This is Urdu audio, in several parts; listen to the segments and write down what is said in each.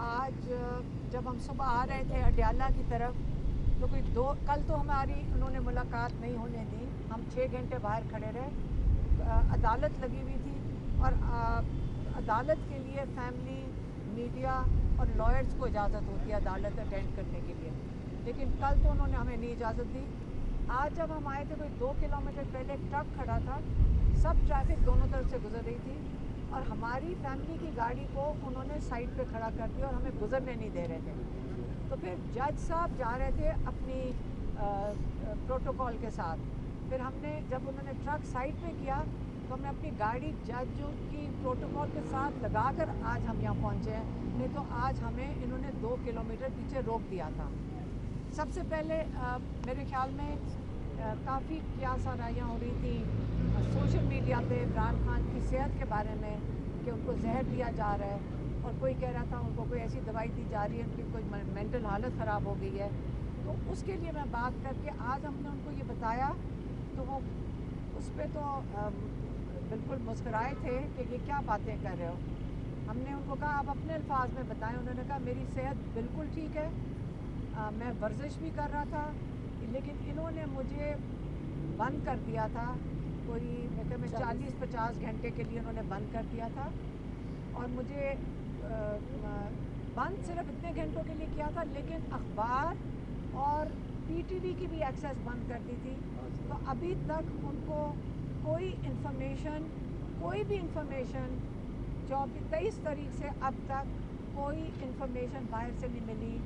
آج جب ہم صبح آ رہے تھے اڈیالہ کی طرف تو کل تو ہماری انہوں نے ملاقات نہیں ہونے دی. ہم 6 گھنٹے باہر کھڑے رہے. عدالت لگی ہوئی تھی اور عدالت کے لیے فیملی, میڈیا اور لائرز کو اجازت ہوتی ہے عدالت اٹینڈ کرنے کے لیے, لیکن کل تو انہوں نے ہمیں نہیں اجازت دی. آج جب ہم آئے تھے کوئی 2 کلومیٹر پہلے ایک ٹرک کھڑا تھا, سب ٹریفک دونوں طرف سے گزر رہی تھی اور ہماری فیملی کی گاڑی کو انہوں نے سائڈ پہ کھڑا کر دیا اور ہمیں گزرنے نہیں دے رہے تھے. تو پھر جج صاحب جا رہے تھے اپنی پروٹوکول کے ساتھ. پھر ہم نے جب انہوں نے ٹرک سائڈ پہ کیا تو ہم نے اپنی گاڑی جج کی پروٹوکول کے ساتھ لگا کر آج ہم یہاں پہنچے ہیں, نہیں تو آج ہمیں انہوں نے 2 کلومیٹر پیچھے روک دیا تھا. سب سے پہلے میرے خیال میں کافی قیاس آرائیاں ہو رہی تھیں سوشل میڈیا پہ عمران خان کی صحت کے بارے میں کہ ان کو زہر دیا جا رہا ہے, اور کوئی کہہ رہا تھا ان کو کوئی ایسی دوائی دی جا رہی ہے ان کی کوئی مینٹل حالت خراب ہو گئی ہے. تو اس کے لیے میں بات کر کے آج ہم نے ان کو یہ بتایا تو وہ اس پہ تو بالکل مسکرائے تھے کہ یہ کیا باتیں کر رہے ہو. ہم نے ان کو کہا آپ اپنے الفاظ میں بتائیں. انہوں نے کہا میری صحت بالکل ٹھیک ہے, میں ورزش بھی کر رہا تھا, لیکن انہوں نے مجھے بند کر دیا تھا. کوئی میں 40-50 گھنٹے کے لیے انہوں نے بند کر دیا تھا, اور مجھے بند صرف اتنے گھنٹوں کے لیے کیا تھا, لیکن اخبار اور پی ٹی وی کی بھی ایکسیس بند کر دی تھی. تو ابھی تک ان کو کوئی بھی انفارمیشن 23 تاریخ سے اب تک کوئی انفارمیشن باہر سے نہیں ملی,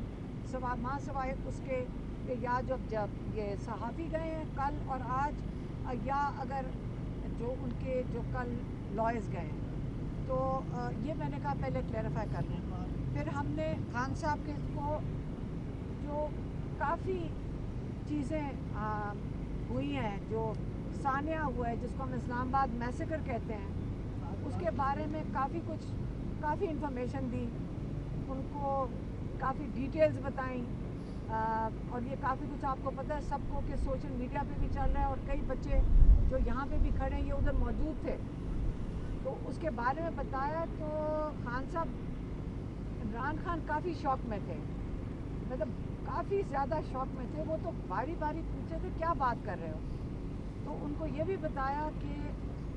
سوائے اس کے کہ یا جب یہ صحافی گئے ہیں کل اور آج, یا اگر ان کے کل لائرز گئے ہیں. تو یہ میں نے کہا پہلے کلیریفائی کر لیں. پھر ہم نے خان صاحب کے کو جو کافی چیزیں ہوئی ہیں, جو سانحہ ہوا ہے جس کو ہم اسلام آباد میسیکر کہتے ہیں, اس کے بارے میں کافی انفارمیشن دی, ان کو کافی ڈیٹیلز بتائیں, اور یہ کافی کچھ آپ کو پتہ ہے سب کو کہ سوشل میڈیا پہ بھی چل رہا ہے, اور کئی بچے جو یہاں پہ بھی کھڑے ہیں یہ ادھر موجود تھے, تو اس کے بارے میں بتایا. تو خان صاحب عمران خان کافی شوق میں تھے, مطلب کافی زیادہ شوق میں تھے. وہ تو باری پوچھے تھے کیا بات کر رہے ہو. تو ان کو یہ بھی بتایا کہ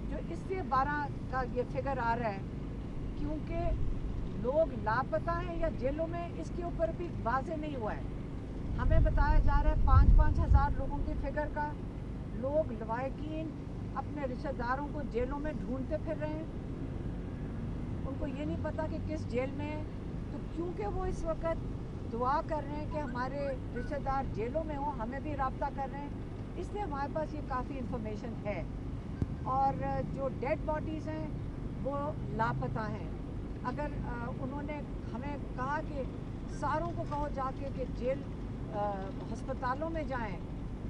جو اس سے 12 کا یہ فگر آ رہا ہے کیونکہ لوگ لاپتہ ہیں یا جیلوں میں, اس کے اوپر بھی واضح نہیں ہوا ہے. ہمیں بتایا جا رہا ہے 5-5 ہزار لوگوں کے فگر کا. لوگ لواحقین اپنے رشتہ داروں کو جیلوں میں ڈھونڈتے پھر رہے ہیں, ان کو یہ نہیں پتہ کہ کس جیل میں ہے. تو کیونکہ وہ اس وقت دعا کر رہے ہیں کہ ہمارے رشتہ دار جیلوں میں ہوں, ہمیں بھی رابطہ کر رہے ہیں, اس لیے ہمارے پاس یہ کافی انفارمیشن ہے. اور جو ڈیڈ باڈیز ہیں وہ لاپتہ ہیں. اگر انہوں نے ہمیں کہا کہ ساروں کو کہو جا کے کہ جیل ہسپتالوں میں جائیں,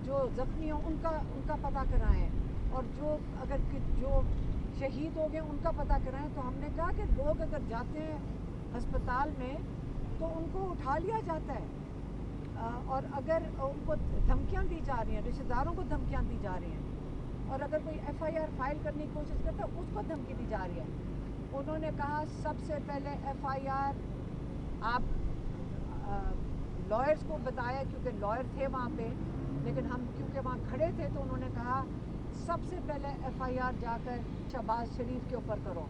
جو زخمی ہوں ان کا پتہ کرائیں, اور جو شہید ہو گئے ان کا پتہ کرائیں. تو ہم نے کہا کہ لوگ اگر جاتے ہیں ہسپتال میں تو ان کو اٹھا لیا جاتا ہے, اور اگر ان کو دھمکیاں دی جا رہی ہیں, رشتہ داروں کو دھمکیاں دی جا رہی ہیں, اور اگر کوئی ایف آئی آر فائل کرنے کی کوشش کرتا ہے اس کو دھمکی دی جا رہی ہے. انہوں نے کہا سب سے پہلے ایف آئی آر آپ لائرز کو بتایا, کیونکہ لائر تھے وہاں پہ, لیکن ہم کیونکہ وہاں کھڑے تھے تو انہوں نے کہا سب سے پہلے ایف آئی آر جا کر شہباز شریف کے اوپر کرو,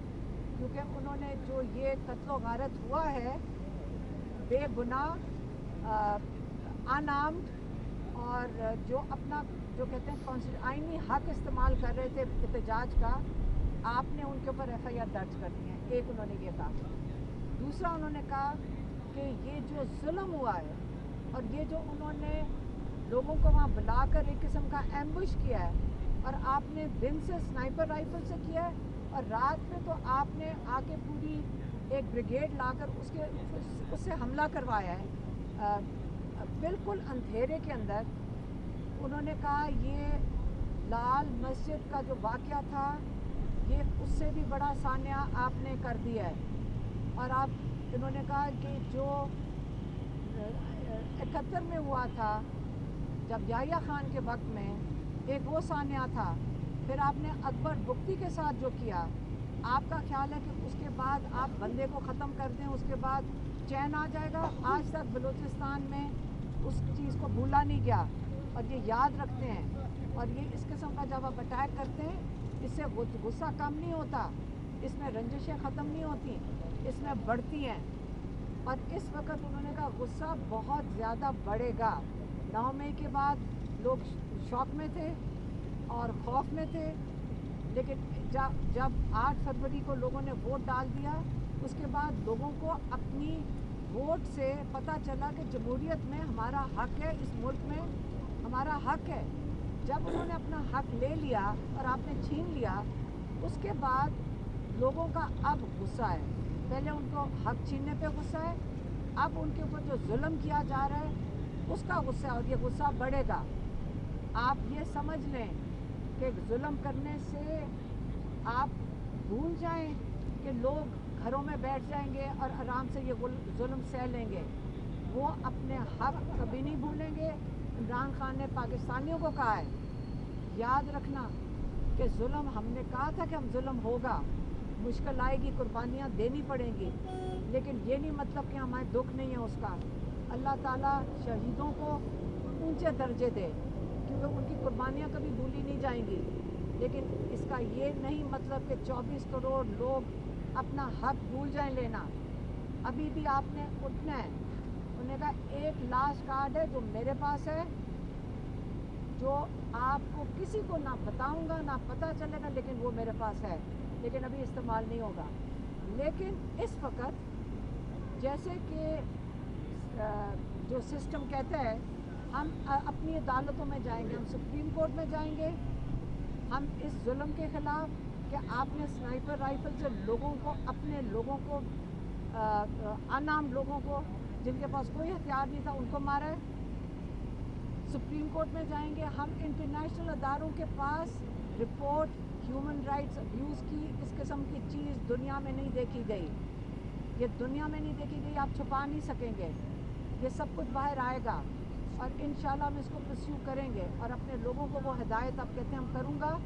کیونکہ انہوں نے جو یہ قتل و غارت ہوا ہے بے گناہ انارمڈ, اور جو اپنا جو کہتے ہیں آئینی حق استعمال کر رہے تھے احتجاج کا, آپ نے ان کے اوپر ایف آئی آر درج کر دی ہے. ایک انہوں نے یہ کہا. دوسرا انہوں نے کہا کہ یہ جو ظلم ہوا ہے اور یہ جو انہوں نے لوگوں کو وہاں بلا کر ایک قسم کا ایمبوش کیا ہے, اور آپ نے دن سے سنائپر رائفل سے کیا ہے, اور رات میں تو آپ نے آ کے پوری ایک بریگیڈ لا کر اس سے حملہ کروایا ہے بالکل اندھیرے کے اندر. انہوں نے کہا یہ لال مسجد کا جو واقعہ تھا یہ اس سے بھی بڑا سانحہ آپ نے کر دیا ہے. اور انہوں نے کہا کہ جو 71 میں ہوا تھا جب یحییٰ خان کے وقت میں ایک وہ سانحہ تھا, پھر آپ نے اکبر بگٹی کے ساتھ جو کیا, آپ کا خیال ہے کہ اس کے بعد آپ بندے کو ختم کر دیں, اس کے بعد چین آ جائے گا. آج تک بلوچستان میں اس چیز کو بھولا نہیں گیا اور یہ یاد رکھتے ہیں. اور یہ اس قسم کا جب آپ اٹیک کرتے ہیں اس سے غصہ کم نہیں ہوتا, اس میں رنجشیں ختم نہیں ہوتی, اس میں بڑھتی ہیں. اور اس وقت انہوں نے کہا غصہ بہت زیادہ بڑھے گا. 9 مئی کے بعد لوگ شوق میں تھے اور خوف میں تھے, لیکن جب 8 فروری کو لوگوں نے ووٹ ڈال دیا, اس کے بعد لوگوں کو اپنی ووٹ سے پتہ چلا کہ جمہوریت میں ہمارا حق ہے, اس ملک میں ہمارا حق ہے. جب انہوں نے اپنا حق لے لیا اور آپ نے چھین لیا, اس کے بعد لوگوں کا اب غصہ ہے. پہلے ان کو حق چھیننے پہ غصہ ہے, اب ان کے اوپر جو ظلم کیا جا رہا ہے اس کا غصہ ہے, اور یہ غصہ بڑھے گا. آپ یہ سمجھ لیں کہ ظلم کرنے سے آپ بھول جائیں کہ لوگ گھروں میں بیٹھ جائیں گے اور آرام سے یہ ظلم سہ لیں گے. وہ اپنے حق کبھی نہیں بھولیں گے. عمران خان نے پاکستانیوں کو کہا ہے, یاد رکھنا کہ ظلم, ہم نے کہا تھا کہ ہم ظلم ہوگا, مشکل آئے گی, قربانیاں دینی پڑیں گی, لیکن یہ نہیں مطلب کہ ہمارے دکھ نہیں ہے اس کا. اللہ تعالیٰ شہیدوں کو اونچے درجے دے, کیونکہ ان کی قربانیاں کبھی بھولی نہیں جائیں گی. لیکن اس کا یہ نہیں مطلب کہ 24 کروڑ لوگ اپنا حق بھول جائیں لینا. ابھی بھی آپ نے اٹھنا ہے. انہوں نے کہا ایک لاسٹ کارڈ ہے جو میرے پاس ہے, جو آپ کو کسی کو نہ بتاؤں گا نہ پتہ چلے گا, لیکن وہ میرے پاس ہے, لیکن ابھی استعمال نہیں ہوگا. لیکن اس وقت جیسے کہ جو سسٹم کہتا ہے, ہم اپنی عدالتوں میں جائیں گے, ہم سپریم کورٹ میں جائیں گے, ہم اس ظلم کے خلاف کہ آپ نے سنائپر رائفل سے لوگوں کو, اپنے لوگوں کو, انعام لوگوں کو جن کے پاس کوئی ہتھیار نہیں تھا ان کو مارا ہے. سپریم کورٹ میں جائیں گے, ہم انٹرنیشنل اداروں کے پاس رپورٹ ہیومن رائٹس ابیوز کی, اس قسم کی چیز دنیا میں نہیں دیکھی گئی, یہ دنیا میں نہیں دیکھی گئی, آپ چھپا نہیں سکیں گے, یہ سب کچھ باہر آئے گا. اور انشاءاللہ ہم اس کو پرسیو کریں گے, اور اپنے لوگوں کو وہ ہدایت آپ کہتے ہیں ہم کروں گا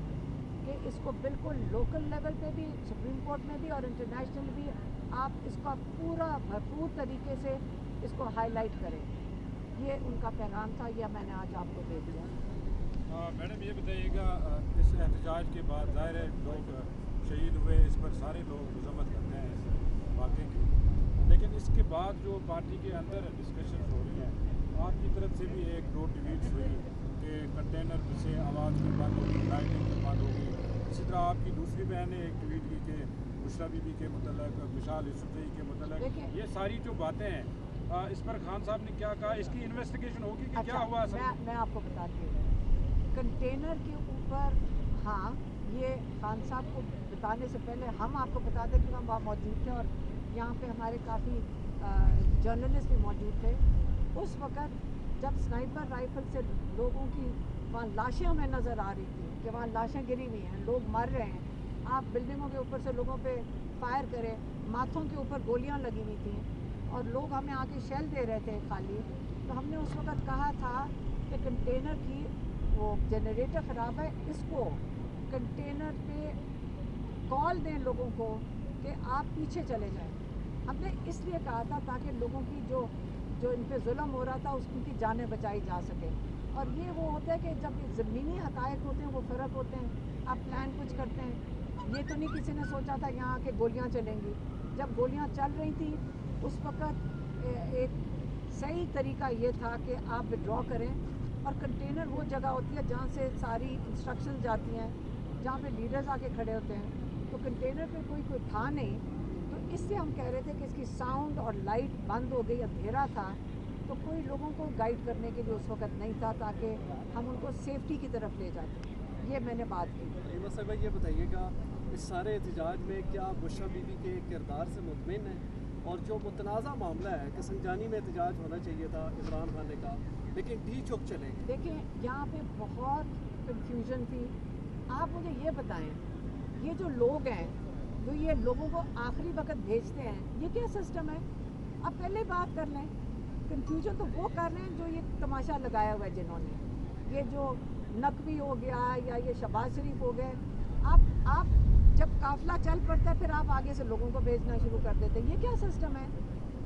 کہ اس کو بالکل لوکل لیول پہ بھی, سپریم کورٹ میں بھی اور انٹرنیشنل بھی, آپ اس کا پورا بھرپور طریقے سے اس کو ہائی لائٹ کریں. یہ ان کا پیغام تھا, یہ میں نے آج آپ کو دے دیا. میڈم یہ بتائیے گا, اس احتجاج کے بعد ظاہر ہے لوگ شہید ہوئے, اس پر سارے لوگ مذمت کرتے ہیں اس واقعے کی, لیکن اس کے بعد جو پارٹی کے اندر ڈسکشنز ہو رہی ہیں, آپ کی طرف سے بھی 1-2 ٹویٹس ہوئی کہ کنٹینر سے آواز بھی بند ہوگی, لائٹنگ بھی بند ہوگی. اسی طرح آپ کی دوسری بہن نے ایک ٹویٹ کی کہ بشریٰ بی بی کے متعلق, مشال یوسفزئی کے متعلق, یہ ساری جو باتیں ہیں اس پر خان صاحب نے کیا کہا, اس کی انویسٹیگیشن ہوگی کہ کیا ہوا؟ میں آپ کو بتاتی ہوں. کنٹینر کے اوپر ہاں, یہ خان صاحب کو بتانے سے پہلے ہم آپ کو بتا دیں کہ ہم وہاں موجود تھے اور یہاں پہ ہمارے کافی جرنلسٹ بھی موجود تھے. اس وقت جب سنائپر رائفل سے لوگوں کی وہاں لاشیں ہمیں نظر آ رہی تھیں کہ وہاں لاشیں گری ہوئی ہیں, لوگ مر رہے ہیں, آپ بلڈنگوں کے اوپر سے لوگوں پہ فائر کریں, ماتھوں کے اوپر گولیاں لگی ہوئی تھیں اور لوگ ہمیں آ کے شیل دے رہے تھے خالی. تو ہم نے اس وقت کہا تھا کہ کنٹینر کی وہ جنریٹر خراب ہے, اس کو کنٹینر پہ کال دیں لوگوں کو کہ آپ پیچھے چلے جائیں. ہم نے اس لیے کہا تھا تاکہ لوگوں کی جو ان پہ ظلم ہو رہا تھا اس ان کی جانیں بچائی جا سکے. اور یہ وہ ہوتا ہے کہ جب زمینی حقائق ہوتے ہیں وہ فرق ہوتے ہیں, آپ پلان کچھ کرتے ہیں. یہ تو نہیں کسی نے سوچا تھا یہاں کے گولیاں چلیں گی. جب گولیاں چل رہی تھیں اس وقت ایک صحیح طریقہ یہ تھا کہ آپ وڈرا کریں, اور کنٹینر وہ جگہ ہوتی ہے جہاں سے ساری انسٹرکشن جاتی ہیں, جہاں پہ لیڈرز آ کے کھڑے ہوتے ہیں. تو کنٹینر پہ کوئی تھا نہیں, تو اس سے ہم کہہ رہے تھے کہ اس کی ساؤنڈ اور لائٹ بند ہو گئی, اندھیرا تھا, تو کوئی لوگوں کو گائیڈ کرنے کے لیے اس وقت نہیں تھا تاکہ ہم ان کو سیفٹی کی طرف لے جاتے. یہ میں نے بات کی. ریما صاحبہ یہ بتائیے گا, اس سارے احتجاج میں کیا بشریٰ بی بی کے کردار سے مطمئن ہے؟ اور جو متنازع معاملہ ہے کہ سنجانی میں احتجاج ہونا چاہیے تھا عمران خان نے کہا, لیکن ڈی چوک چلے گئے. دیکھیں یہاں پہ بہت کنفیوژن تھی. آپ مجھے یہ بتائیں, یہ جو لوگ ہیں جو یہ لوگوں کو آخری وقت بھیجتے ہیں, یہ کیا سسٹم ہے؟ آپ پہلے بات کر لیں. کنفیوژن تو وہ کر رہے ہیں جو یہ تماشا لگایا ہوا ہے جنہوں نے, یہ جو نقوی ہو گیا یا یہ شہباز شریف ہو گئے. آپ جب قافلہ چل پڑتا ہے پھر آپ آگے سے لوگوں کو بھیجنا شروع کر دیتے ہیں. یہ کیا سسٹم ہے؟